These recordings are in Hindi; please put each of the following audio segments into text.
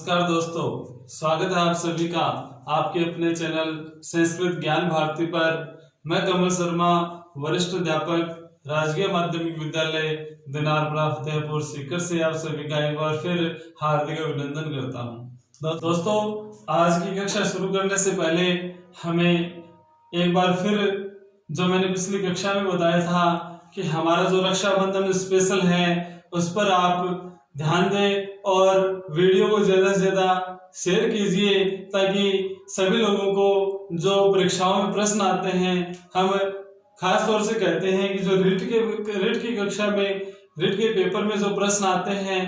नमस्कार दोस्तों, स्वागत है आप सभी का आपके अपने चैनल संस्कृत ज्ञान भारती पर। मैं कमल शर्मा, वरिष्ठ अध्यापक, राजकीय माध्यमिक विद्यालय दिनारपुरा फतेहपुर सीकर से आप सभी का एक बार फिर हार्दिक अभिनंदन करता हूं। दोस्तों, आज की कक्षा शुरू करने से पहले हमें एक बार फिर जो मैंने पिछली कक्षा में बताया था कि हमारा जो रक्षाबंधन स्पेशल है उस पर आप ध्यान दें और वीडियो को ज्यादा से ज्यादा शेयर कीजिए ताकि सभी लोगों को जो परीक्षाओं में प्रश्न आते हैं, हम खास तौर से कहते हैं कि जो रिट की कक्षा में रिट के पेपर में जो प्रश्न आते हैं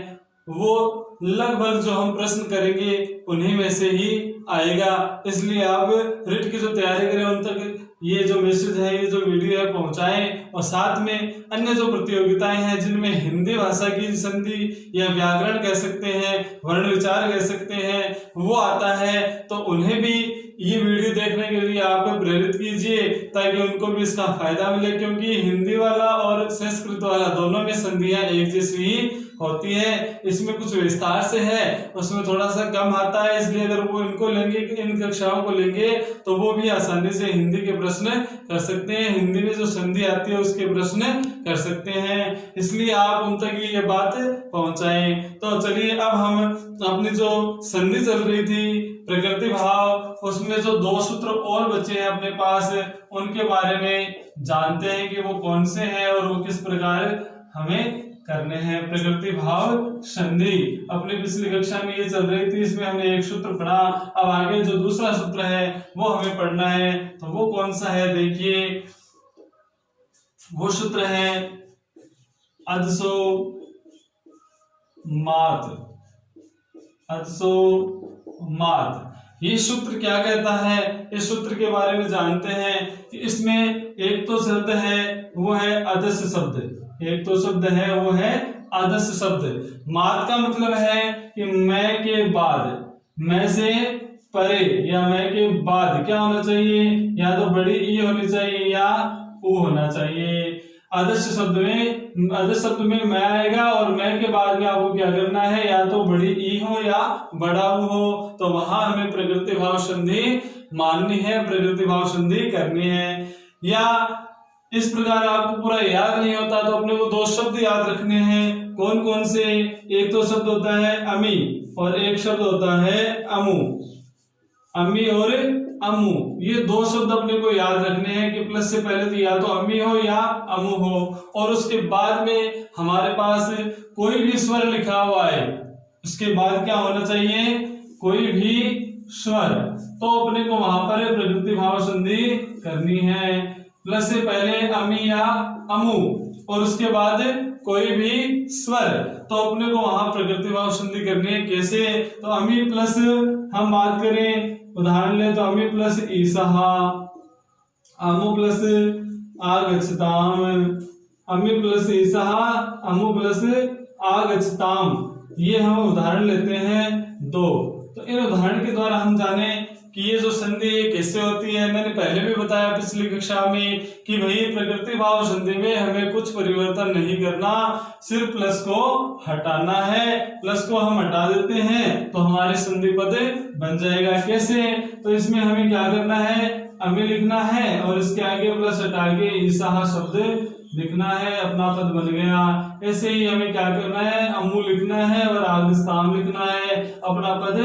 वो लगभग जो हम प्रश्न करेंगे उन्हीं में से ही आएगा। इसलिए आप रिट की जो तैयारी करें उन तक ये जो मैसेज है, ये जो वीडियो है पहुंचाएं और साथ में अन्य जो प्रतियोगिताएं हैं जिनमें हिंदी भाषा की संधि या व्याकरण कह सकते हैं, वर्ण विचार कह सकते हैं, वो आता है तो उन्हें भी ये वीडियो देखने के लिए आप प्रेरित कीजिए ताकि उनको भी इसका फायदा मिले, क्योंकि हिंदी वाला और संस्कृत वाला दोनों में संधियां एक जैसी ही होती है। इसमें कुछ विस्तार से है, उसमें थोड़ा सा कम आता है, इसलिए अगर वो इनको लेंगे, इन कक्षाओं को लेंगे तो वो भी आसानी से हिंदी के प्रश्न कर सकते हैं, हिंदी में जो संधि आती है उसके प्रश्न कर सकते हैं। इसलिए आप उन तक ये बात पहुंचाएं। तो चलिए अब हम अपनी जो संधि चल रही थी प्रकृति भाव, उसमें जो दो सूत्र और बचे हैं अपने पास, उनके बारे में जानते हैं कि वो कौन से हैं और वो किस प्रकार हमें करने हैं। प्रकृति भाव संधि अपनी पिछली कक्षा में ये चल रही थी, इसमें हमने एक सूत्र पढ़ा। अब आगे जो दूसरा सूत्र है वो हमें पढ़ना है, तो वो कौन सा है देखिए, वो सूत्र है अदसो मात। अदसो मात ये सूत्र क्या कहता है, इस सूत्र के बारे में जानते हैं कि इसमें एक तो शब्द है वो है अदस शब्द, एक तो शब्द है वो है अदस शब्द। मात का मतलब है कि मैं के बाद, मैं से परे या मैं के बाद क्या होना चाहिए, या तो बड़ी ई होनी चाहिए या ऊ होना चाहिए। आदर्श शब्द में मैं आएगा और मैं के बाद में आपको क्या करना है, या तो बड़ी ई हो या बड़ा ऊ हो, तो वहां हमें प्रकृति भाव संधि माननी है, प्रकृति भाव संधि करनी है। या इस प्रकार आपको पूरा याद नहीं होता तो अपने को दो शब्द याद रखने हैं। कौन कौन से, एक तो शब्द होता है अमी और एक शब्द होता है अमु। अमी और अमु, ये दो शब्द अपने को याद रखने हैं कि प्लस से पहले तो या तो अमी हो या अमु हो, और उसके बाद में हमारे पास कोई भी स्वर लिखा हुआ है, उसके बाद क्या होना चाहिए, कोई भी स्वर, तो अपने को वहां पर प्रकृति भाव संधि करनी है। प्लस से पहले अमी या अमु और उसके बाद कोई भी स्वर, तो अपने को वहां प्रकृति भाव संधि करनी है। कैसे, तो अमी प्लस हम बात करें, उदाहरण ले तो अमी प्लस ईसहा, अमु प्लस आगच्छताम, अमी प्लस ईसहा, अमु प्लस आगच्छताम, ये हम उदाहरण लेते हैं दो। तो इन उदाहरण के द्वारा हम जाने कि ये जो संधि कैसे होती है। मैंने पहले भी बताया पिछली कक्षा में कि भाई प्रकृति भाव संधि में हमें कुछ परिवर्तन नहीं करना, सिर्फ प्लस को हटाना है। प्लस को हम हटा देते हैं तो हमारे संधि पद बन जाएगा। कैसे, तो इसमें हमें क्या करना है, अमी लिखना है और इसके आगे प्लस हटा के ईसाहा शब्द लिखना है, अपना पद बन गया। ऐसे ही हमें क्या करना है, अमू लिखना है और आगस्ताम लिखना है, अपना पद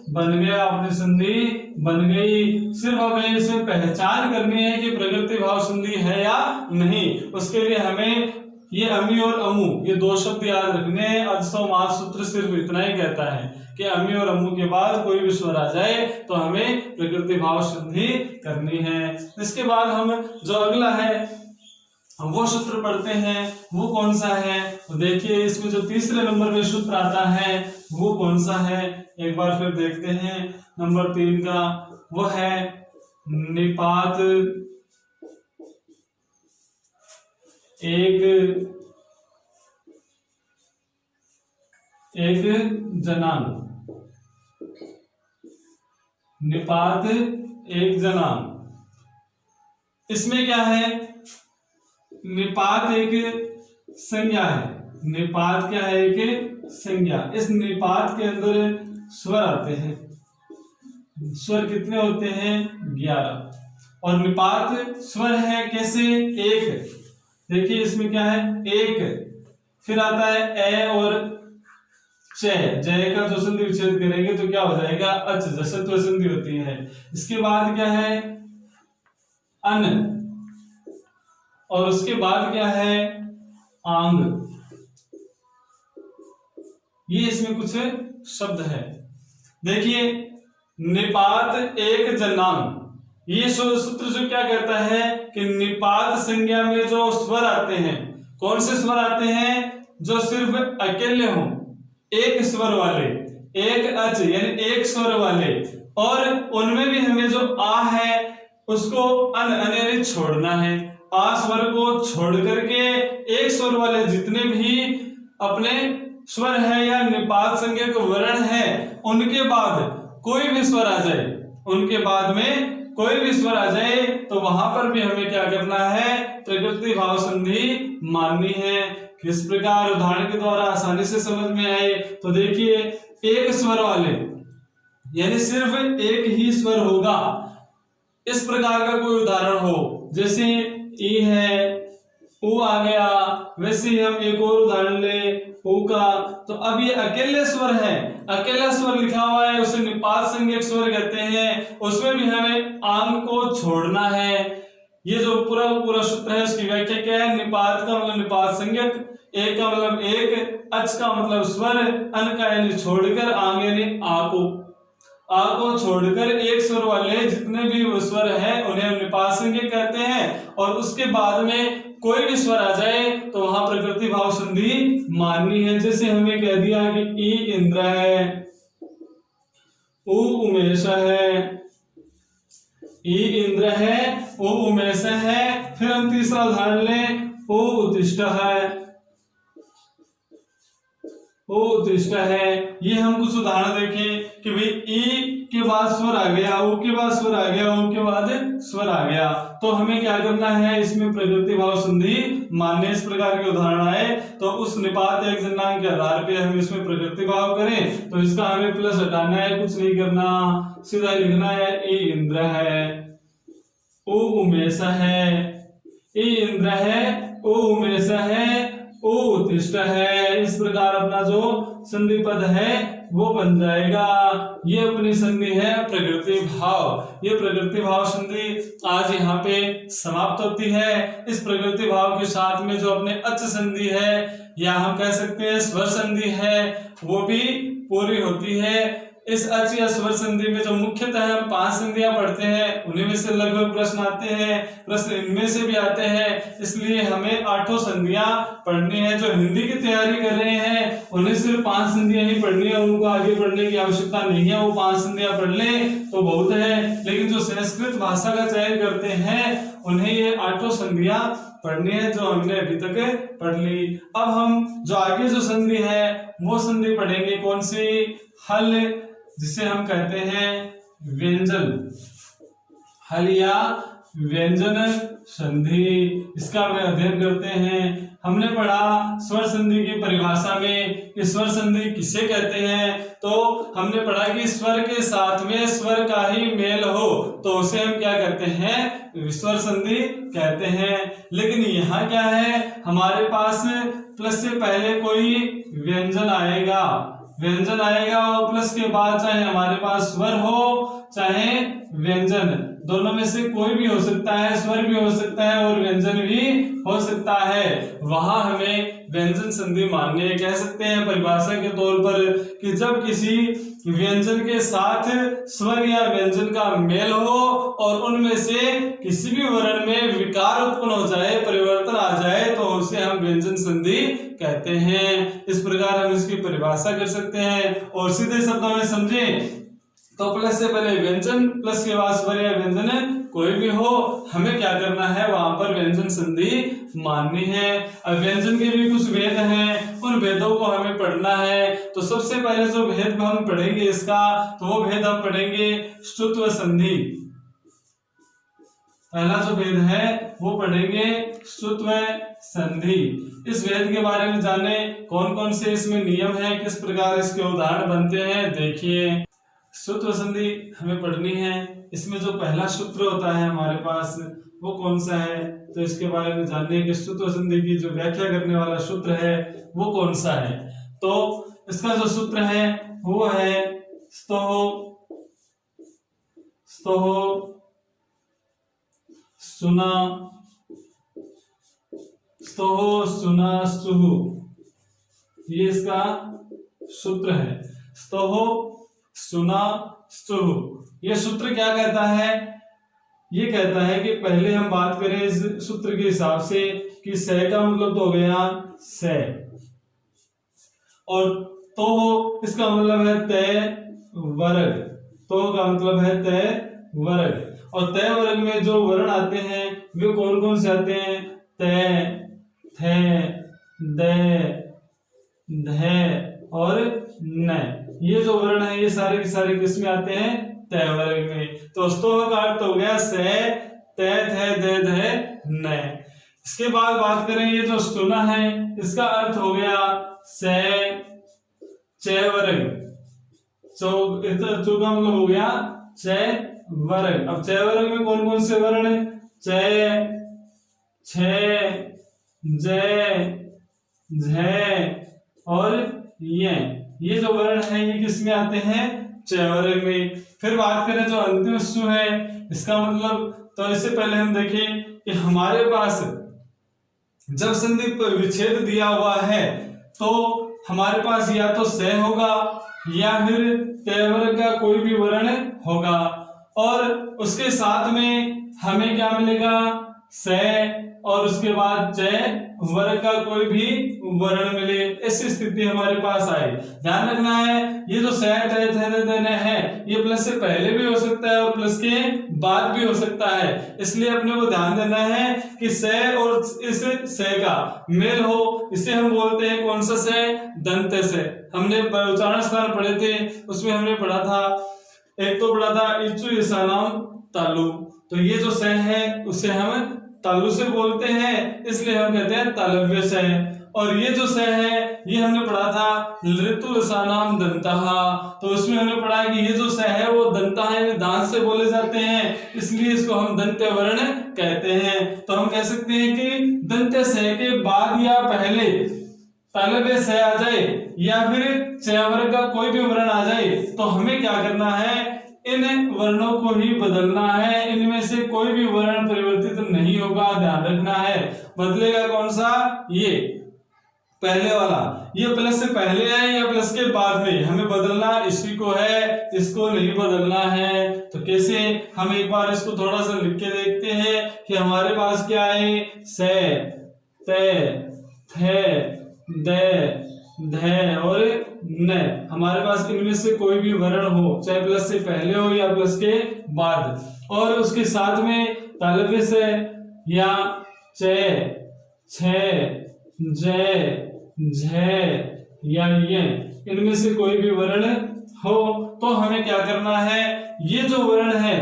बन गया, अपनी संधि बन गई। सिर्फ हमें इसमें पहचान करनी है कि प्रकृति भाव संधि है या नहीं। उसके लिए हमें ये अमी और अमू ये दो शब्द याद रखने हैं। अदसो मात सूत्र सिर्फ इतना ही कहता है कि अमी और अमू के बाद कोई भी स्वर आ जाए तो हमें प्रकृति भाव संधि करनी है। इसके बाद हम जो अगला है हम वो सूत्र पढ़ते हैं, वो कौन सा है, तो देखिए इसमें जो तीसरे नंबर में सूत्र आता है वो कौन सा है, एक बार फिर देखते हैं। नंबर 3 का वो है निपात एक जनान। निपात एक जनान, इसमें क्या है, निपात एक संज्ञा है। निपात क्या है, एक संज्ञा। इस निपात के अंदर स्वर आते हैं। स्वर कितने होते हैं? 11। और निपात स्वर है कैसे? एक। देखिए इसमें क्या है? एक। फिर आता है ए और च। जय का जो संधि विच्छेद करेंगे तो क्या हो जाएगा? अच। जसत्व संधि होती है। इसके बाद क्या है? अन। और उसके बाद क्या है? आंग। ये इसमें कुछ शब्द है। देखिए निपात एक जन्नांग, ये सूत्र जो क्या कहता है कि निपात संज्ञा में जो स्वर आते हैं, कौन से स्वर आते हैं? जो सिर्फ अकेले हों, एक स्वर वाले, एक अच यानी एक स्वर वाले, और उनमें भी हमें जो आ है उसको अन यानी छोड़ना है। आ स्वर को छोड़ करके एक स्वर वाले जितने भी अपने स्वर है या निपात संज्ञक वर्ण है, उनके बाद कोई भी स्वर आ जाए, उनके बाद में कोई भी स्वर आ जाए तो वहां पर भी हमें क्या करना है? प्रकृति भाव संधि माननी है। किस प्रकार? उदाहरण के द्वारा आसानी से समझ में आए तो देखिए, एक स्वर वाले यानी सिर्फ एक ही स्वर होगा, इस प्रकार का कोई उदाहरण हो, जैसे ई है, ऊ आ गया, वैसे ही हम एक और उदाहरण ले ऊ का। तो अब ये अकेले स्वर है, अकेला स्वर लिखा हुआ है, उसे निपात संज्ञक स्वर कहते हैं। उसमें भी हमें आंग को छोड़ना है। ये जो पूरा सूत्र है उसकी व्याख्या क्या है? निपात का मतलब निपात संज्ञक, एक का मतलब एक, अच का मतलब स्वर, अन का यानी छोड़कर, आंग यानी आ को छोड़कर एक स्वर वाले जितने भी स्वर हैं उन्हें हम निपात संज्ञक कहते हैं। और उसके बाद में कोई भी स्वर आ जाए तो वहां प्रकृति भाव संधि माननी है। जैसे हमें कह दिया कि ई इंद्र है, उ उमेश है, ई इंद्र है, उ उमेश है। फिर हम तीसरा उदाहरण लें, उ उत्तिष्ठ है, ओ उत्तिष्ठ है। ये हम कुछ उदाहरण देखें कि भाई ई के बाद स्वर आ गया, ऊ के बाद स्वर आ गया, ऊ के बाद स्वर आ गया, तो हमें क्या करना है? इसमें प्रकृति भाव संधि मानने। इस प्रकार के उदाहरण आए तो उस निपात एक जन्नांग के आधार पे हम इसमें प्रकृति भाव करें तो इसका हमें प्लस हटाना है, कुछ नहीं करना, सीधा लिखना है ई इंद्र है, ऊ उमेश है, ई इंद्र है, ऊ उमेश है, ओ उत्तिष्ठ है। इस प्रकार अपना जो संधि पद है वो बन जाएगा। ये अपनी संधि है प्रकृति भाव। ये प्रकृति भाव संधि आज यहाँ पे समाप्त होती है। इस प्रकृति भाव के साथ में जो अपने अच संधि है या हम कह सकते हैं स्वर संधि है वो भी पूरी होती है। इस अच या स्वर संधि में जो मुख्यतः हम 5 संधियां पढ़ते हैं उन्हीं में से लगभग प्रश्न आते हैं, प्रश्न इनमें से भी आते हैं, इसलिए हमें 8 संधियां पढ़नी है। जो हिंदी की तैयारी कर रहे हैं उन्हें सिर्फ 5 संधियां ही पढ़नी है, उनको आगे पढ़ने की आवश्यकता नहीं है, वो 5 संधियां पढ़ लें तो बहुत है। लेकिन जो संस्कृत भाषा का चयन करते हैं उन्हें ये 8 संधियां पढ़नी है जो हमने अभी तक पढ़ ली। अब हम जो आगे जो संधि है वो संधि पढ़ेंगे, कौन सी? हल, जिसे हम कहते हैं व्यंजन, हल या व्यंजन संधि, इसका हम अध्ययन करते हैं। हमने पढ़ा स्वर संधि की परिभाषा में कि स्वर संधि किसे कहते हैं, तो हमने पढ़ा कि स्वर के साथ में स्वर का ही मेल हो तो उसे हम क्या कहते हैं? स्वर संधि कहते हैं। लेकिन यहाँ क्या है, हमारे पास प्लस से पहले कोई व्यंजन आएगा, व्यंजन आएगा और प्लस के बाद चाहे हमारे पास स्वर हो चाहे व्यंजन, दोनों में से कोई भी हो सकता है, स्वर भी हो सकता है और व्यंजन भी हो सकता है। वहां हमें व्यंजन संधि माननी है। कह सकते हैं परिभाषा के तौर पर कि जब किसी व्यंजन के साथ स्वर या व्यंजन का मेल हो और उनमें से किसी भी वर्ण में विकार उत्पन्न हो जाए, परिवर्तन आ जाए, तो उसे हम व्यंजन संधि कहते हैं। इस प्रकार हम इसकी परिभाषा कर सकते हैं। और सीधे शब्दों में समझे तो प्लस से पहले व्यंजन, प्लस के बाद स्वर या व्यंजन कोई भी हो, हमें क्या करना है? वहां पर व्यंजन संधि माननी है। अब व्यंजन के भी कुछ भेद हैं, उन भेदों को हमें पढ़ना है। तो सबसे पहले जो भेद हम पढ़ेंगे इसका, तो वो भेद हम पढ़ेंगे ष्टुत्व संधि। पहला जो भेद है वो पढ़ेंगे स्तुत्व संधि। इस भेद के बारे में जाने कौन कौन से इसमें नियम है, किस प्रकार इसके उदाहरण बनते हैं। देखिए स्तुत्व संधि हमें पढ़नी है। इसमें जो पहला सूत्र होता है हमारे पास वो कौन सा है, तो इसके बारे में जानने कि स्तुत्व संधि की जो व्याख्या करने वाला सूत्र है वो कौन सा है। तो इसका जो सूत्र है वो है स्तोह सुना स्तोह सुना सुह, ये इसका सूत्र है। स्तोह सुना सुह। ये सूत्र क्या कहता है, ये कहता है कि पहले हम बात करें इस सूत्र के हिसाब से कि से का मतलब तो हो गया से, और तो इसका मतलब है तय वर्ग। तो का मतलब है तय वर्ग, और तय वर्ग में जो वर्ण आते हैं वे कौन कौन से आते हैं, तय, थे, दे, ध और न। ये जो वर्ण है ये सारे के सारे किस में आते हैं, तय वर्ग में। तो स्तोह का अर्थ हो गया से, तय, थे, दे, ध, न। इसके बाद बात करें ये जो सुना है इसका अर्थ हो गया से, च वर्ग। चौ का मतलब हो गया च वर्ग। अब च वर्ग में कौन कौन से वर्ण, च, छ, ज, झ और ये जो वर्ण है ये किस में आते हैं, च वर्ग में। फिर बात करें जो अंतिम सु है इसका मतलब, तो इससे पहले हम देखें कि हमारे पास जब संधि विच्छेद दिया हुआ है तो हमारे पास या तो से होगा या फिर तय वर्ग का कोई भी वर्ण होगा, और उसके साथ में हमें क्या मिलेगा, से, और उसके बाद च वर्ग का कोई भी वर्ण मिले, ऐसी स्थिति हमारे पास आए। ध्यान रखना है ये जो से, थे, है ये प्लस से पहले भी हो सकता है और प्लस के बाद भी हो सकता है। इसलिए अपने को ध्यान देना है कि से और इस से का मेल हो, इसे हम बोलते हैं कौन सा से, दंत से। हमने उच्चारण स्थान पढ़े थे, उसमें हमने पढ़ा था, एक तो पढ़ा था इच्चु ईसानाम तालु। तो ये जो से है उसे हम तालु से बोलते हैं, इसलिए हम कहते हैं तालव्य से। और ये जो से है ये हमने पढ़ा था ऋतुलसानाम दंतहा, तो उसमें हमने पढ़ा कि ये जो से है वो दंतहा यानी दांत से बोले जाते हैं, इसलिए इसको हम दंत्य वर्ण कहते हैं। तो हम कह सकते हैं कि दंत्य से के बाद या पहले तालव्य से आ जाए या फिर च वर्ग का कोई भी वर्ण आ जाए तो हमें क्या करना है, इन वर्णों को ही बदलना है। इनमें से कोई भी वर्ण परिवर्तित नहीं होगा, ध्यान रखना है। बदलेगा कौन सा, ये पहले वाला, ये प्लस से पहले है या प्लस के बाद में हमें बदलना इसी को है, इसको नहीं बदलना है। तो कैसे, हम एक बार इसको थोड़ा सा लिख के देखते हैं कि हमारे पास क्या है, से, ते, थे, दे, ध और न। हमारे पास इनमें से कोई भी वर्ण हो, चाहे प्लस से पहले हो या प्लस के बाद, और उसके साथ में तालव्य से या च, छ, ज, झ या ये, इनमें से कोई भी वर्ण हो तो हमें क्या करना है, ये जो वर्ण है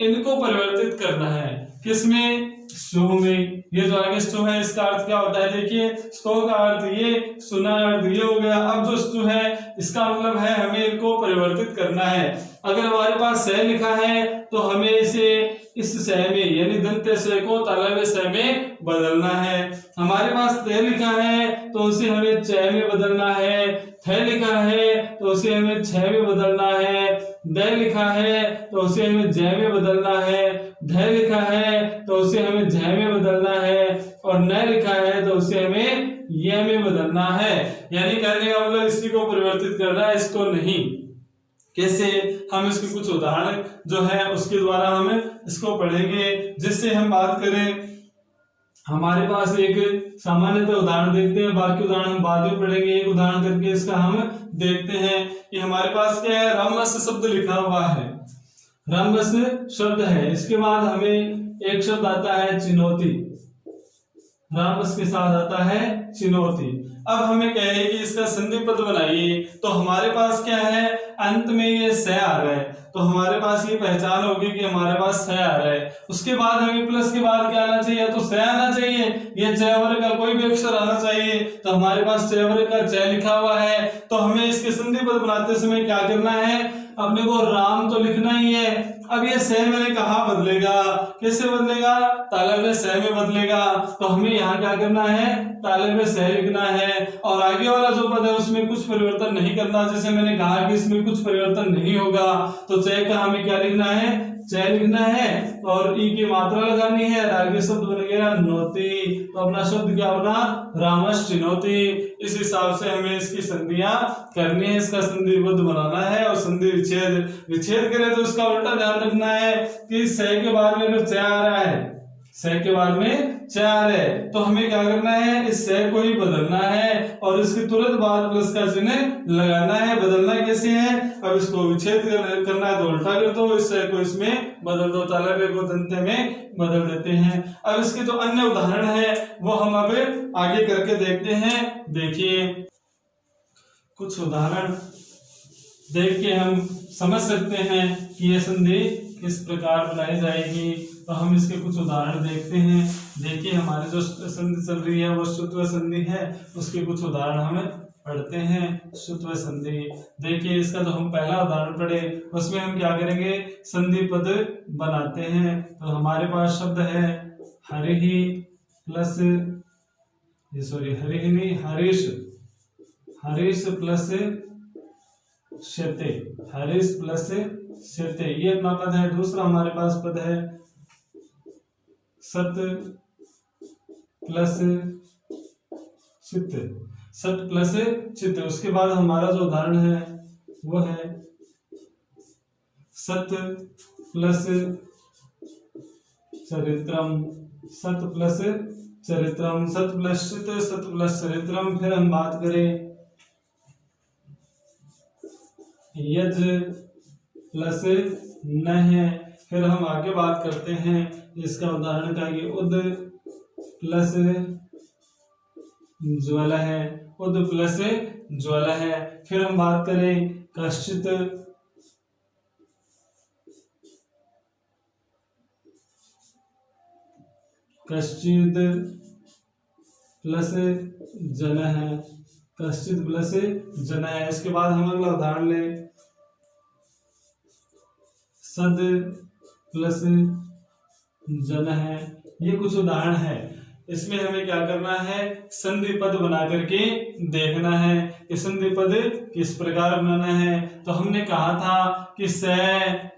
इनको परिवर्तित करना है। किसमें, स्तु में। ये जो आगे स्तु है इसका अर्थ क्या होता है, देखिए स्तो का अर्थ ये, सुना अर्थ ये हो गया। अब जो स्तु है इसका मतलब है हमें इनको परिवर्तित करना है। अगर हमारे पास से लिखा है तो हमें इसे इस से में यानी दंत्य से को तालव्य से में बदलना है। हमारे पास ते लिखा है तो उसे हमें च में बदलना है। थे लिखा है तो उसे हमें छ में बदलना है। द लिखा है तो उसे हमें ज में बदलना है। ध लिखा है तो उसे हमें झ में बदलना है, और न लिखा है तो उसे हमें य में बदलना है। यानी कहने का मतलब इसी को परिवर्तित करना है, इसको नहीं। कैसे, हम इसके कुछ उदाहरण जो है उसके द्वारा हम इसको पढ़ेंगे। जिससे हम बात करें, हमारे पास एक सामान्यतः उदाहरण देखते हैं, बाकी उदाहरण हम बाद में पढ़ेंगे। एक उदाहरण करके इसका हम देखते हैं कि हमारे पास क्या है, रामरस शब्द लिखा हुआ है, रामरस शब्द है। इसके बाद हमें एक शब्द आता है चिनौती, रामरस के साथ आता है चिनौती। अब हमें कहे कि इसका संधि पद बनाइए, तो हमारे पास क्या है, अंत में ये स आ रहा है, तो हमारे पास ये पहचान होगी कि हमारे पास स आ रहा है। उसके बाद हमें प्लस के बाद क्या आना चाहिए, तो स आना चाहिए, ये च वर्ग का कोई भी अक्षर आना चाहिए, तो हमारे पास च वर्ग का च लिखा हुआ है। तो हमें इसके संधि पद बनाते समय क्या करना है, अपने को राम तो लिखना ही है। अब ये स मैंने कहा बदलेगा, कैसे बदलेगा, तालव्य स में बदलेगा, तो हमें यहाँ क्या करना है, तालव्य स लिखना है, और आगे वाला जो पद है उसमें कुछ परिवर्तन नहीं करना। जैसे मैंने कहा कि इसमें कुछ परिवर्तन नहीं होगा, तो च का हमें क्या लिखना है, च लिखना है, और ई की मात्रा लगानी है, आगे शब्द बन गया नोती, तो अपना शब्द क्या बना, रामश्चिनोति। इस हिसाब से हमें इसकी संधियां करनी है, इसका संधि पद बनाना है, और संधि विच्छेद करें तो इसका उल्टा ध्यान रखना है कि स के बाद में अगर च आ रहा है, स के बाद में च आ रहा है, तो हमें क्या करना है, इस स को ही बदलना है, और इसके तुरंत बाद प्लस का चिन्ह लगाना है। बदलना कैसे है, अब इसको विच्छेद करना है तो उल्टा कर दो, इस स को इसमें बदल दो, तालव्य को दंते में बदल देते हैं। अब इसके जो अन्य उदाहरण है वो हम अब आगे करके देखते हैं। देखिए कुछ उदाहरण देख के हम समझ सकते हैं कि यह संधि किस प्रकार बनाई जाएगी। तो हम इसके कुछ उदाहरण देखते हैं। देखिए हमारी जो संधि चल रही है वो शुत्व संधि है, उसके कुछ उदाहरण हम पढ़ते हैं। शुत्व संधि, देखिए इसका जो हम पहला उदाहरण पढ़े उसमें हम क्या करेंगे, संधि पद बनाते हैं। तो हमारे पास शब्द है हरिहि प्लस हरिहि नहीं हरीश, हरीश प्लस शते, हरीश प्लस शते, ये अपना पद है। दूसरा हमारे पास पद है सत प्लस चित्त, सत प्लस चित्त। उसके बाद हमारा जो उदाहरण है वो है सत प्लस चरित्रम, सत प्लस चरित्रम, सत प्लस चित्त, सत प्लस चरित्रम। फिर हम बात करें यज प्लस न है, फिर हम आगे बात करते हैं इसका उदाहरण का कि उद प्लस ज्वल है, उद प्लस ज्वल है। फिर हम बात करें कश्चित कश्चित प्लस जन है, कश्चित प्लस जन है। इसके बाद हम अगला उदाहरण लें सद प्लस जन है। ये कुछ उदाहरण है, इसमें हमें क्या करना है, संधि पद बना करके देखना है कि संधि पद किस प्रकार बनाना है। तो हमने कहा था कि स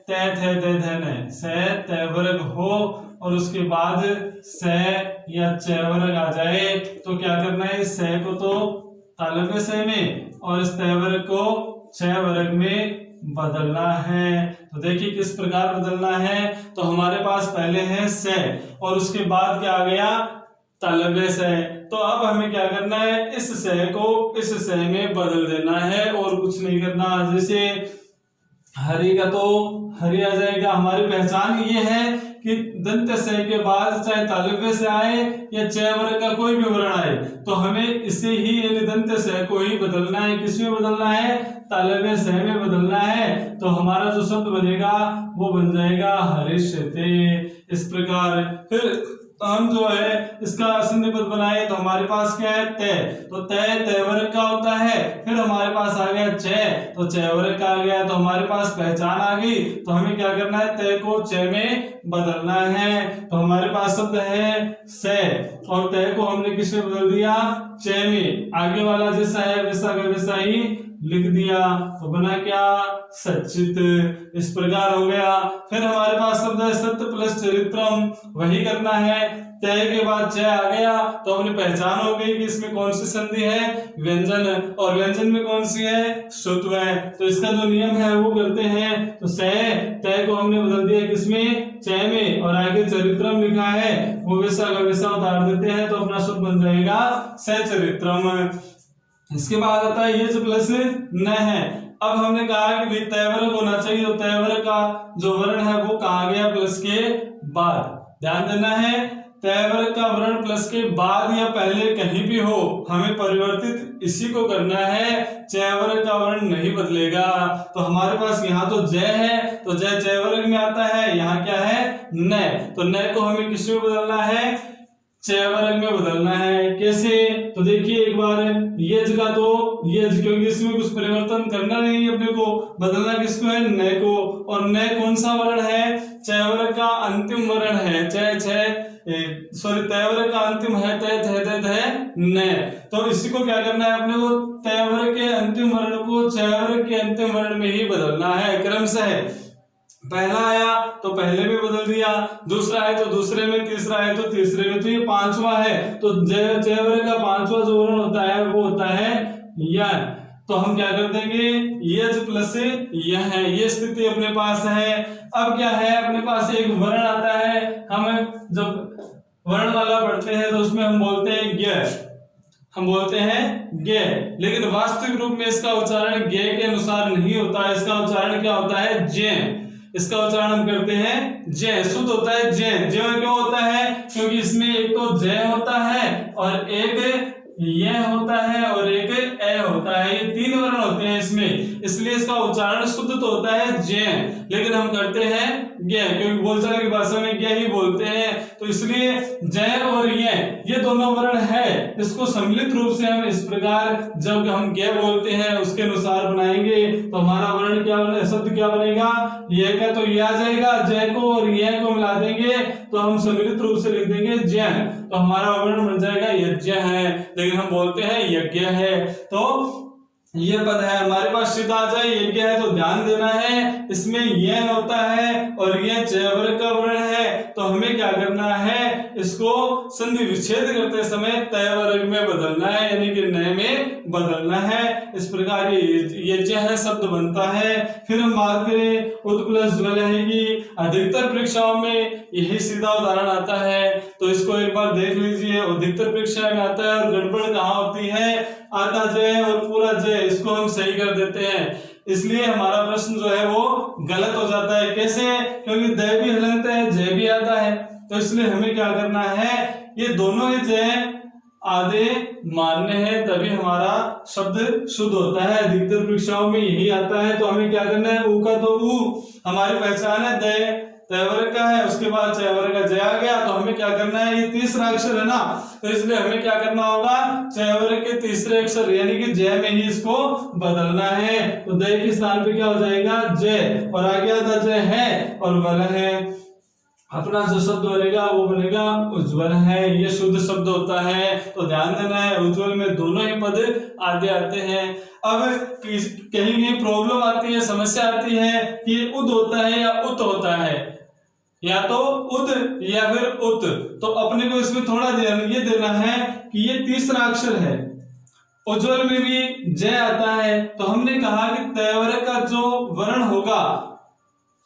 तय थे दे धन, स तय वर्ग हो और उसके बाद स या च वर्ग आ जाए तो क्या करना है, स को तो तालव्य स में और इस तय वर्ग को च वर्ग में बदलना है। तो देखिए किस प्रकार बदलना है। तो हमारे पास पहले है स और उसके बाद क्या आ गया, तालव्य स। तो अब हमें क्या करना है, इस स को इस स में बदल देना है और कुछ नहीं करना। जैसे हरि का तो हरि आ जाएगा। हमारी पहचान ये है कि दंत स के बाद चाहे तालव्य से आए या च वर्ग का कोई भी वर्ण आए तो हमें इसे ही यानी दंत स को ही बदलना है। किसमें बदलना है, तालव्य स में बदलना है। तो हमारा जो शब्द बनेगा वो बन जाएगा हरिष्यते। इस प्रकार फिर हम जो है इसका संधि पद बनाए तो हमारे पास क्या है, तय। तो तय तय वर्ग का होता है। फिर हमारे पास आ गया च, तो च वर्ग का आ गया। तो हमारे पास पहचान आ गई। तो हमें क्या करना है, तय को च में बदलना है। तो हमारे पास शब्द है स और तय को हमने किस में बदल दिया, च में। आगे वाला जैसा है वैसा का वैसा ही लिख दिया। तो बना क्या, सच्चित। इस प्रकार हो गया। फिर हमारे पास शब्द है सत्य प्लस चरित्रम, वही करना है। तय के बाद च आ गया तो हमने पहचान हो गई कि इसमें कौन सी संधि है, व्यंजन, और व्यंजन में कौन सी है, श्रुत्व है। तो इसका जो नियम है वो करते हैं। तो स तय को हमने बदल दिया किसमें, च में, और आगे चरित्रम लिखा है वो वैसा का वैसा उतार देते हैं। तो अपना शब्द बन जाएगा सचरित्रम। इसके बाद आता है यज प्लस न है। अब हमने कहा कि तय वर्ग होना चाहिए। तो तय वर्ग का जो वर्ण है वो कहा गया प्लस के बाद। ध्यान देना है, तय वर्ग का वर्ण प्लस के बाद या पहले कहीं भी हो, हमें परिवर्तित इसी को करना है, चय वर्ग का वर्ण नहीं बदलेगा। तो हमारे पास यहाँ तो जय है, तो जय चय वर्ग में आता है, यहाँ क्या है न, तो न को हमें किस में बदलना है, चय वर्ग में बदलना है। कैसे, तो देखिए एक बार यज का तो यज, क्योंकि इसमें कुछ परिवर्तन करना नहीं है, अपने को बदलना किसको है, न को, और न कौन सा वर्ण है, चय वर्ग का अंतिम वर्ण है, तय वर्ग का अंतिम है न। तो इसी को क्या करना है अपने को, तय वर्ग के अंतिम वर्ण को चय वर्ग के अंतिम वर्ण में ही बदलना है क्रमशः। पहला आया तो पहले में बदल दिया, दूसरा है तो दूसरे में, तीसरा है तो तीसरे में, तो ये पांचवा है। तो जय वर्ग का पांचवा जो वर्ण होता है वो होता है य। तो हम क्या कर देंगे, यज प्लस यह है, ये स्थिति अपने पास है। अब क्या है, अपने पास एक वर्ण आता है, हम जब वर्णमाला पढ़ते हैं तो उसमें हम बोलते हैं ज्ञ, हम बोलते हैं ज्ञ, लेकिन वास्तविक रूप में इसका उच्चारण ज्ञ के अनुसार नहीं होता है, इसका उच्चारण क्या होता है, जय। इसका उच्चारण हम करते हैं जय, शुद्ध होता है जय। जय क्यों होता है, क्योंकि इसमें एक तो जय होता है और एक ये होता है और एक ए होता है, ये तीन वर्ण होते हैं इसमें, इसलिए इसका उच्चारण शुद्ध तो होता है जय, लेकिन हम करते हैं ज्ञ, क्योंकि बोलचाल की भाषा में ज्ञ ही बोलते हैं। तो इसलिए जय और ये दोनों वर्ण है, इसको सम्मिलित रूप से हम इस प्रकार जब हम ज्ञ बोलते हैं उसके अनुसार बनाएंगे तो हमारा वर्ण क्या बने, शब्द क्या बनेगा, ये का तो ये आ जाएगा, जय को और ये को मिला देंगे तो हम सम्मिलित रूप से लिख देंगे जय, तो हमारा वर्ण बन जाएगा यज्ञ है, लेकिन हम बोलते हैं यज्ञ है। तो ये पद है हमारे पास, सीधा आ जाए यज्ञ है, तो ध्यान देना है इसमें ये होता है और ये चय वर्ग का वर्ण है, तो हमें क्या करना है, इसको संधि विच्छेद करते समय तय वर्ग में बदलना है, यानी कि नए में बदलना है। इस प्रकार ये यज्ञ है शब्द बनता है। फिर हम बात करें उद प्लस ज्वल है कि अधिकतर परीक्षाओं में यही सीधा उदाहरण आता है, तो इसको एक बार देख लीजिए, अधिकतर परीक्षा में आता है। और गड़बड़ कहाँ होती है, आधा जय और पूरा जय, इसको हम सही कर देते हैं, इसलिए हमारा प्रश्न जो है वो गलत हो जाता है। कैसे, क्योंकि दय भी हलंत है, जय भी आता है, तो इसलिए हमें क्या करना है, ये दोनों ही जय आधे मान्य है, तभी हमारा शब्द शुद्ध होता है। अधिकतर परीक्षाओं में यही आता है, तो हमें क्या करना है, ऊ का तो ऊ हमारी पहचान है, दय तय वर्ग का है, उसके बाद चय वर्ग का जय आ गया, तो हमें क्या करना है, ये तीसरा अक्षर है ना, तो इसलिए हमें क्या करना होगा, चय वर्ग के तीसरे अक्षर यानी कि जय में ही इसको बदलना है। तो दय के स्थान पे क्या हो जाएगा, जय, और आगे आता जय है और वल है, अपना जो शब्द बनेगा वो बनेगा उज्ज्वल है, ये शुद्ध शब्द होता है। तो ध्यान देना है, उज्ज्वल में दोनों ही पद आगे आते हैं। अब कहीं कहीं प्रॉब्लम आती है, समस्या आती है कि उद होता है या उत होता है, या तो उद या फिर उत, तो अपने को इसमें थोड़ा ध्यान ये देना है कि ये तीसरा अक्षर है, उज्ज्वल में भी जय आता है, तो हमने कहा कि तय वर्ग का जो वर्ण होगा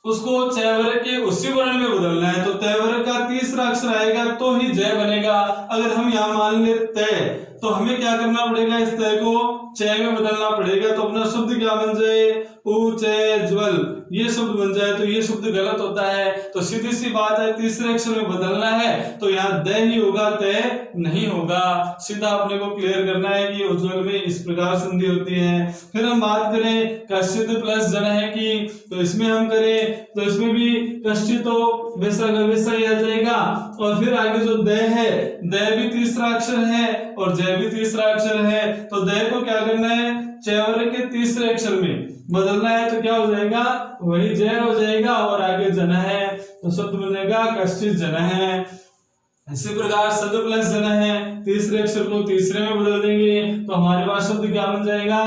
उसको चय वर्ग के उसी वर्ण में बदलना है, तो तय वर्ग का तीसरा अक्षर आएगा तो ही जय बनेगा। अगर हम यहाँ मान ले तय, तो हमें क्या करना पड़ेगा, इस तय को चय में बदलना पड़ेगा, तो अपना शब्द क्या बन जाए, उज्ज्वल, ये शब्द बन जाए, तो ये शब्द गलत होता है। तो सीधी सी बात है, तीसरे अक्षर में बदलना है तो यहाँ द ही होगा, तय नहीं होगा। सीधा अपने को क्लियर करना है कि उज्ज्वल में इस प्रकार संधि होती है। फिर हम बात करें कश्चित प्लस जन है की, तो इसमें हम करें तो इसमें भी कश्चित तो वैसा का वैसा ही आ जाएगा, और फिर आगे जो द है, द भी तीसरा अक्षर है और जय भी तीसरा अक्षर है, तो द को क्या करना है, चय वर्ग के तीसरे अक्षर में बदलना है, तो क्या हो जाएगा, वही जय हो जाएगा और आगे जन है, तो शब्द बनेगा कश्चित जन है। इसी प्रकार सद प्लस जन है, तीसरे अक्षर को तीसरे में बदल देंगे, तो हमारे पास शब्द क्या बन जाएगा,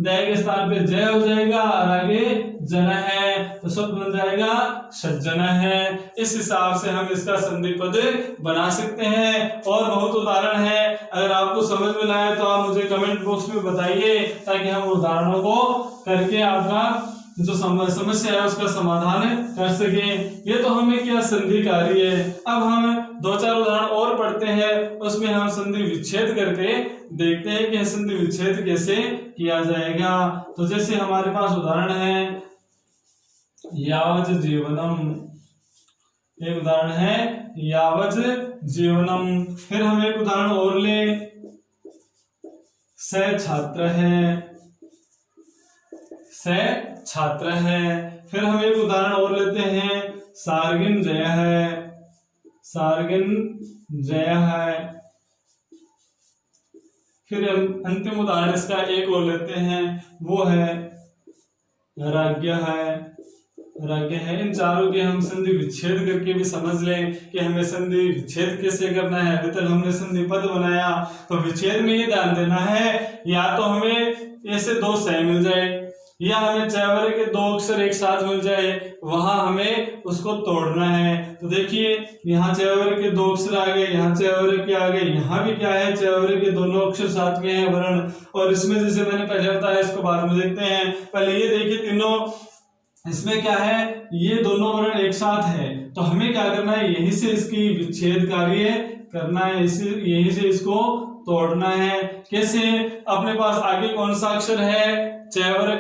दय के स्थान पे जय हो जाएगा और आगे जन है, तो शब्द बन जाएगा सज्जन है। इस हिसाब से हम इसका संधि पद बना सकते हैं, और बहुत उदाहरण है। अगर आपको समझ में ना आए तो आप मुझे कमेंट बॉक्स में बताइए, ताकि हम उदाहरणों को करके आपका जो समस्या है उसका समाधान कर सके। ये तो हमें क्या संधि कार्य है। अब हम दो चार उदाहरण और पढ़ते हैं, उसमें हम संधि विच्छेद करके देखते हैं कि संधि विच्छेद कैसे किया जाएगा। तो जैसे हमारे पास उदाहरण है, यावज जीवनम, एक उदाहरण है यावज जीवनम। फिर हम एक उदाहरण और ले, स छात्र है, स छात्र है। फिर हम एक उदाहरण और लेते हैं, सार्गिन जय है, सार्गिन जय है। फिर हम अंतिम उदाहरण इसका एक और लेते हैं, वो है राज्ञ है, राज्ञ है। इन चारों के हम संधि विच्छेद करके भी समझ लें कि हमें संधि विच्छेद कैसे करना है। अभी तक हमने संधि पद बनाया, तो विच्छेद में ये ध्यान देना है, या तो हमें ऐसे दो सह मिल जाए, या हमें चैवर के दो अक्षर एक साथ मिल जाए, वहां हमें उसको तोड़ना है। तो देखिए यहाँ चैवर के दो अक्षर आ गए, यहाँ चैवर के आ गए, यहाँ भी क्या है, चैवर के दोनों अक्षर साथ में है वर्ण। और इसमें जैसे मैंने पहले बताया, इसको बाद में देखते हैं। पहले ये देखिए तीनों, इसमें क्या है, ये दोनों वर्ण एक साथ है, तो हमें क्या करना है, यहीं से इसकी विच्छेद कार्य करना है, यहीं से इसको तोड़ना है। कैसे, अपने पास आगे कौन सा अक्षर है, चैवर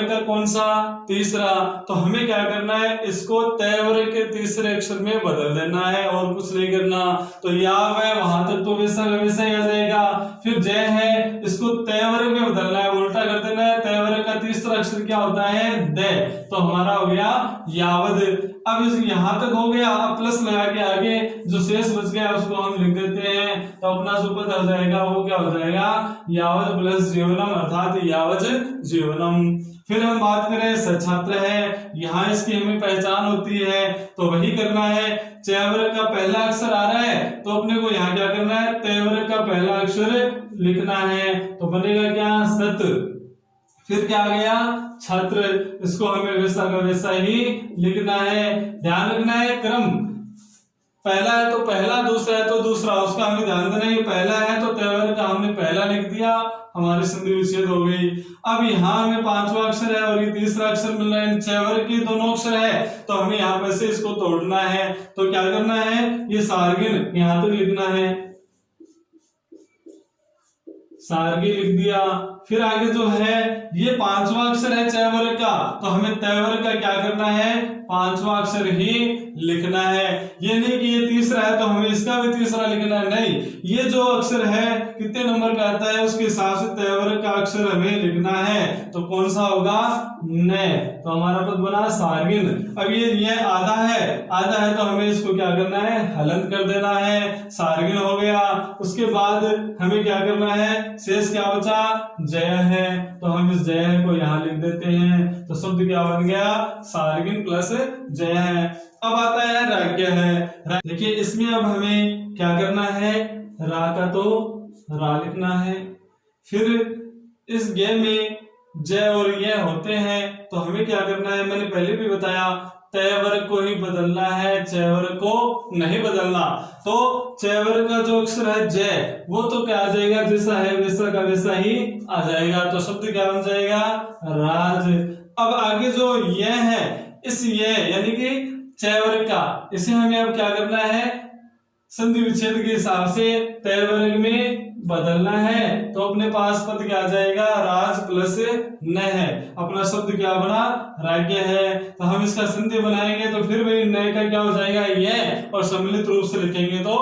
का कौन सा, तीसरा। तो हमें क्या करना है, इसको तैवर के तीसरे अक्षर में बदल देना है, और कुछ नहीं करना। तो याव है, वहां तक तो वैसा वैसा ही आ जाएगा। फिर जय है, इसको तैवर में बदलना है, उल्टा कर देना है। तैवर का तीसरा अक्षर क्या होता है, दे। तो हमारा हो गया यावद। अब इस यहां तक हो गया, अब प्लस लगा के आगे जो शेष बच गया उसको हम लिख देते हैं। तो अपना जो पद हो जाएगा वो क्या हो जाएगा, यावद प्लस जीवनम, अर्थात यावज जीवनम। फिर हम बात करें सछात्र है, यहाँ इसकी हमें पहचान होती है, तो वही करना है। चैवर का पहला अक्षर आ रहा है, तो अपने को यहाँ क्या करना है, तैवर का पहला अक्षर लिखना है, तो बनेगा क्या, सत। फिर क्या आ गया, छात्र, इसको हमें वैसा का वैसा ही लिखना है। ध्यान रखना है क्रम, पहला है तो पहला, दूसरा है तो दूसरा, उसका हमें ध्यान देना है। पहला है तो तैवर का हमने पहला लिख दिया, हमारी संधि विच्छेद हो गई। अब यहाँ हमें पांचवा अक्षर है और ये तीसरा अक्षर मिल रहा है, चैवर के दोनों अक्षर है, तो हमें यहाँ पर से इसको तोड़ना है। तो क्या करना है, ये सार्गिन यहाँ तक लिखना है, सार्गी लिख दिया। फिर आगे जो है ये पांचवा अक्षर है चैवर का, तो हमें तैवर का क्या करना है, पांचवा अक्षर ही लिखना है। ये नहीं कि ये तीसरा है तो हमें इसका भी तीसरा लिखना है, नहीं, ये जो अक्षर है कितने नंबर का आता है उसके हिसाब से तैवर का अक्षर हमें लिखना है। तो कौन सा होगा, न। तो हमारा पद बना सार्गिन। अब ये आधा है तो हमें इसको क्या करना है, हलंत कर देना है, सार्गिन हो गया। उसके बाद हमें क्या करना है, शेष क्या बचा, जय है, तो हम इस जय को यहाँ लिख देते हैं। तो शब्द क्या बन गया, सार्गिन प्लस जय है। अब आता है राज्ञ है। देखिए इसमें अब हमें क्या करना है, रा का तो रा लिखना है। फिर इस गे में जय और ये होते हैं, तो हमें क्या करना है, मैंने पहले भी बताया, तैवर को ही बदलना है, चैवर को नहीं बदलना। तो चैवर का जो अक्षर है जय, वो तो क्या आ जाएगा, जैसा है वैसा का वैसा ही आ जाएगा। तो शब्द क्या बन जाएगा, राज। अब आगे जो ये है, इस ये यानी कि चैवर का, इसे हमें अब क्या करना है, संधि विच्छेद के हिसाब से तैवर्ग में बदलना है। तो अपने पास पद क्या आ जाएगा, राज प्लस न है, अपना शब्द क्या बना, राज्ञ है। तो हम इसका संधि बनाएंगे तो फिर वही न का क्या हो जाएगा, ये, और सम्मिलित रूप से लिखेंगे तो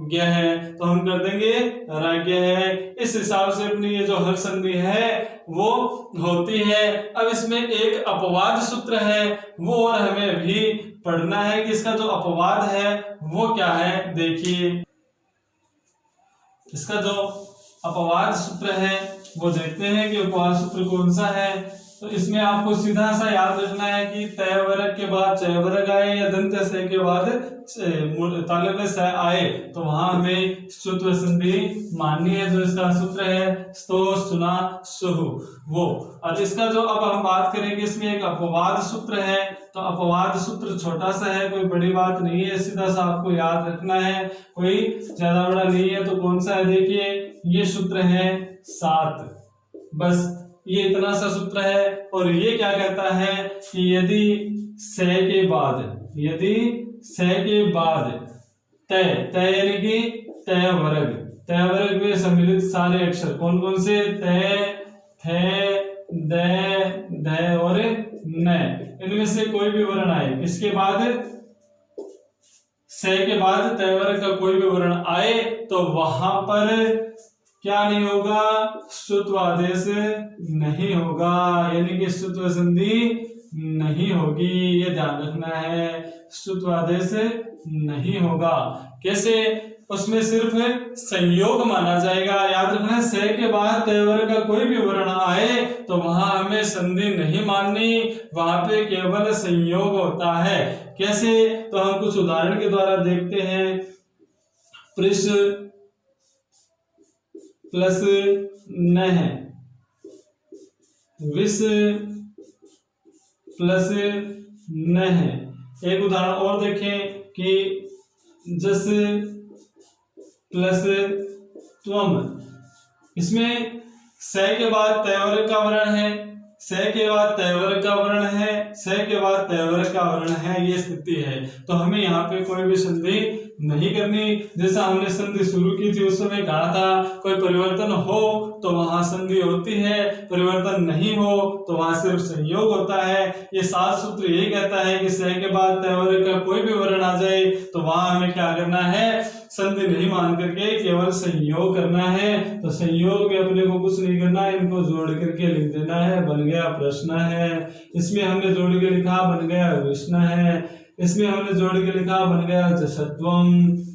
ज्ञ है, तो हम कर देंगे राज्ञ है। इस हिसाब से अपनी ये जो हर संधि है वो होती है। अब इसमें एक अपवाद सूत्र है, वो और हमें अभी पढ़ना है कि इसका जो अपवाद है वो क्या है। देखिए इसका जो अपवाद सूत्र है वो देखते हैं कि अपवाद सूत्र कौन सा है। तो इसमें आपको सीधा सा याद रखना है कि तय वर्ग के बाद चय वर्ग आए या दंत से के बाद ताले में स आए, तो वहां हमें सूत्र संधि माननी है। जो इसका सूत्र है स्तो सुना सुहु वो। और इसका जो अब हम बात करेंगे, इसमें एक अपवाद सूत्र है। तो अपवाद सूत्र छोटा सा है, कोई बड़ी बात नहीं है, सीधा सा आपको याद रखना है, कोई ज्यादा बड़ा नहीं है। तो कौन सा है, देखिए ये सूत्र है 7, बस ये इतना सा सूत्र है। और ये क्या कहता है कि यदि से के बाद तय यानी कि तय वर्ग में सम्मिलित सारे अक्षर कौन कौन से, तय, थे, द और न, इनमें से कोई भी वर्ण आए, इसके बाद से के बाद तय वर्ग का कोई भी वर्ण आए तो वहां पर क्या नहीं होगा, श्रुत्व आदेश नहीं होगा, यानी कि श्रुत्व संधि नहीं होगी, ये ध्यान रखना है, श्रुत्व आदेश नहीं होगा। कैसे, उसमें सिर्फ संयोग माना जाएगा। याद रखना, से के बाद तय वर्ग का कोई भी वर्ण आए तो वहां हमें संधि नहीं माननी, वहां पे केवल संयोग होता है। कैसे, तो हम कुछ उदाहरण के द्वारा देखते हैं। पृष प्लस न, विष प्लस न। एक उदाहरण और देखें कि जस प्लस त्वम, इसमें से के बाद तय वर्ग का वर्ण है, से के बाद तय वर्ग का वर्ण है, से के बाद तय वर्ग का वर्ण है, ये स्थिति है। तो हमें यहाँ पे कोई भी संधि नहीं करनी। जैसा हमने संधि शुरू की थी उस समय कहा था, कोई परिवर्तन हो तो वहां संधि होती है, परिवर्तन नहीं हो तो वहां सिर्फ संयोग होता है। ये 7 सूत्र यही कहता है कि से के बाद तय वर्ग का कोई भी वर्ण आ जाए तो वहां हमें क्या करना है, संधि नहीं मान करके केवल संयोग करना है। तो संयोग में अपने को कुछ नहीं करना है, इनको जोड़ करके लिख देना है, बन गया प्रश्न है। इसमें हमने जोड़ के लिखा, बन गया विष्णु है। इसमें हमने जोड़ के लिखा, बन गया जसत्वम।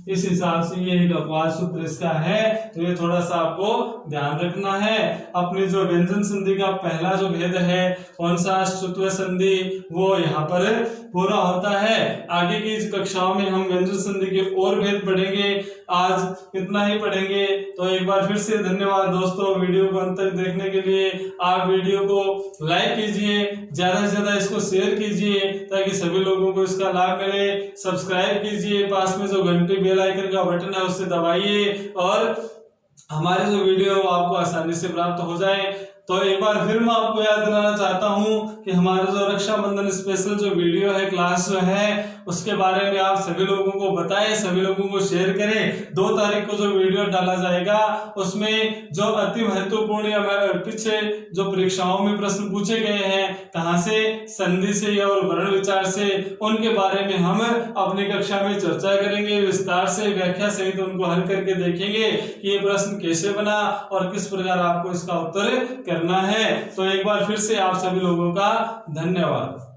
इस हिसाब से ये एक अपवाद सूत्र इसका है, तो ये थोड़ा सा आपको ध्यान रखना है। अपनी जो व्यंजन संधि का पहला जो भेद है कौन सा, श्रुत्व संधि, वो यहाँ पर पूरा होता है। आगे की कक्षाओं में हम व्यंजन संधि के और भेद पढ़ेंगे, आज इतना ही पढ़ेंगे। तो एक बार फिर से धन्यवाद दोस्तों, वीडियो को अंत तक देखने के लिए। आप वीडियो को लाइक कीजिए, ज्यादा से ज्यादा इसको शेयर कीजिए ताकि सभी लोगों को इसका लाभ मिले। सब्सक्राइब कीजिए, पास में जो घंटी बेल आइकन का बटन है उससे दबाइए और हमारे जो वीडियो है वो आपको आसानी से प्राप्त हो जाए। तो एक बार फिर मैं आपको याद दिलाना चाहता हूं कि हमारा जो रक्षाबंधन स्पेशल जो वीडियो है, क्लास जो है, उसके बारे में आप सभी लोगों को बताएं, सभी लोगों को शेयर करें। 2 तारीख को जो वीडियो डाला जाएगा उसमें जो अति महत्वपूर्ण या पीछे जो परीक्षाओं में प्रश्न पूछे गए हैं, कहां से, संधि से और वर्ण विचार से, उनके बारे में हम अपनी कक्षा में चर्चा करेंगे, विस्तार से व्याख्या सहित उनको हल करके देखेंगे कि ये प्रश्न कैसे बना और किस प्रकार आपको इसका उत्तर करना है। तो एक बार फिर से आप सभी लोगों का धन्यवाद।